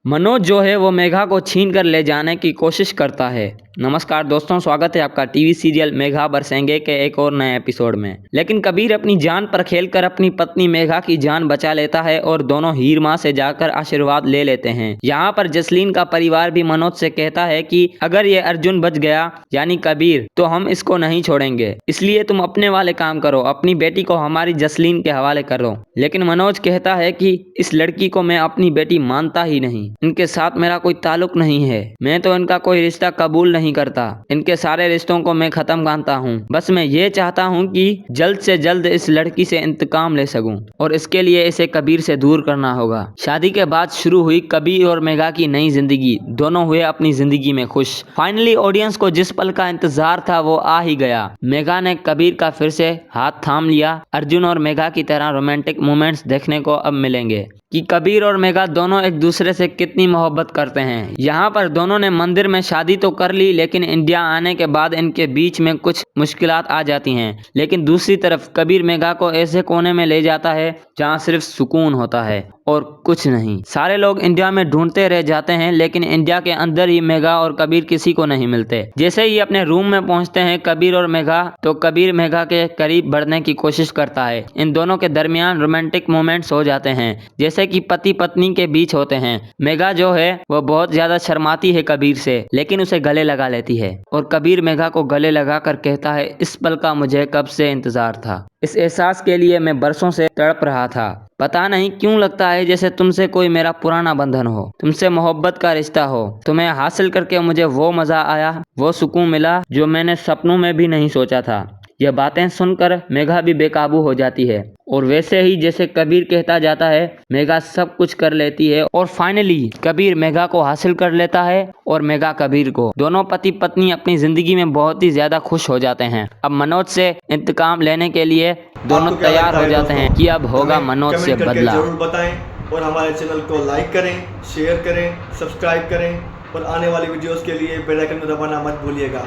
मनोज जो है वो मेघा को छीन कर ले जाने की कोशिश करता है। नमस्कार दोस्तों, स्वागत है आपका टीवी सीरियल मेघा बरसेंगे के एक और नए एपिसोड में। लेकिन कबीर अपनी जान पर खेलकर अपनी पत्नी मेघा की जान बचा लेता है और दोनों हीर माँ से जाकर आशीर्वाद ले लेते हैं। यहाँ पर जसलीन का परिवार भी मनोज से कहता है कि अगर ये अर्जुन बच गया यानी कबीर, तो हम इसको नहीं छोड़ेंगे, इसलिए तुम अपने वाले काम करो, अपनी बेटी को हमारी जसलीन के हवाले करो। लेकिन मनोज कहता है कि इस लड़की को मैं अपनी बेटी मानता ही नहीं, इनके साथ मेरा कोई ताल्लुक नहीं है, मैं तो इनका कोई रिश्ता कबूल नहीं करता, इनके सारे रिश्तों को मैं खत्म मानता हूँ। बस मैं ये चाहता हूँ कि जल्द से जल्द इस लड़की से इंतकाम ले सकूं और इसके लिए इसे कबीर से दूर करना होगा। शादी के बाद शुरू हुई कबीर और मेघा की नई जिंदगी, दोनों हुए अपनी जिंदगी में खुश। फाइनली ऑडियंस को जिस पल का इंतजार था वो आ ही गया। मेघा ने कबीर का फिर से हाथ थाम लिया। अर्जुन और मेघा की तरह रोमांटिक मोमेंट्स देखने को अब मिलेंगे कि कबीर और मेघा दोनों एक दूसरे से कितनी मोहब्बत करते हैं। यहाँ पर दोनों ने मंदिर में शादी तो कर ली, लेकिन इंडिया आने के बाद इनके बीच में कुछ मुश्किलात आ जाती हैं। लेकिन दूसरी तरफ कबीर मेघा को ऐसे कोने में ले जाता है जहाँ सिर्फ सुकून होता है और कुछ नहीं। सारे लोग इंडिया में ढूंढते रह जाते हैं, लेकिन इंडिया के अंदर ही मेघा और कबीर किसी को नहीं मिलते। जैसे ही अपने रूम में पहुंचते हैं कबीर और मेघा, तो कबीर मेघा के करीब बढ़ने की कोशिश करता है। इन दोनों के दरमियान रोमांटिक मोमेंट्स हो जाते हैं, जैसे कि पति पत्नी के बीच होते हैं। मेघा जो है वो बहुत ज्यादा शर्माती है कबीर से, लेकिन उसे गले लगा लेती है और कबीर मेघा को गले लगा कर कहता है, इस पल का मुझे कब से इंतजार था, इस एहसास के लिए मैं बरसों से तड़प रहा था। पता नहीं क्यों लगता है जैसे तुमसे कोई मेरा पुराना बंधन हो, तुमसे मोहब्बत का रिश्ता हो। तुम्हें हासिल करके मुझे वो मजा आया, वो सुकून मिला जो मैंने सपनों में भी नहीं सोचा था। यह बातें सुनकर मेघा भी बेकाबू हो जाती है और वैसे ही जैसे कबीर कहता जाता है, मेघा सब कुछ कर लेती है और फाइनली कबीर मेघा को हासिल कर लेता है और मेघा कबीर को। दोनों पति पत्नी अपनी जिंदगी में बहुत ही ज्यादा खुश हो जाते हैं। अब मनोज से इंतकाम लेने के लिए दोनों तैयार हो जाते हैं कि अब होगा मनोज से बदला। जरूर बताएं और हमारे चैनल को लाइक करें, शेयर करें, सब्सक्राइब करें और आने वाली वीडियोस के लिए बेल आइकन को दबाना मत भूलिएगा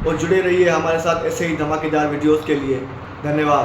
और जुड़े रहिए हमारे साथ ऐसे ही धमाकेदार वीडियोस के लिए। धन्यवाद।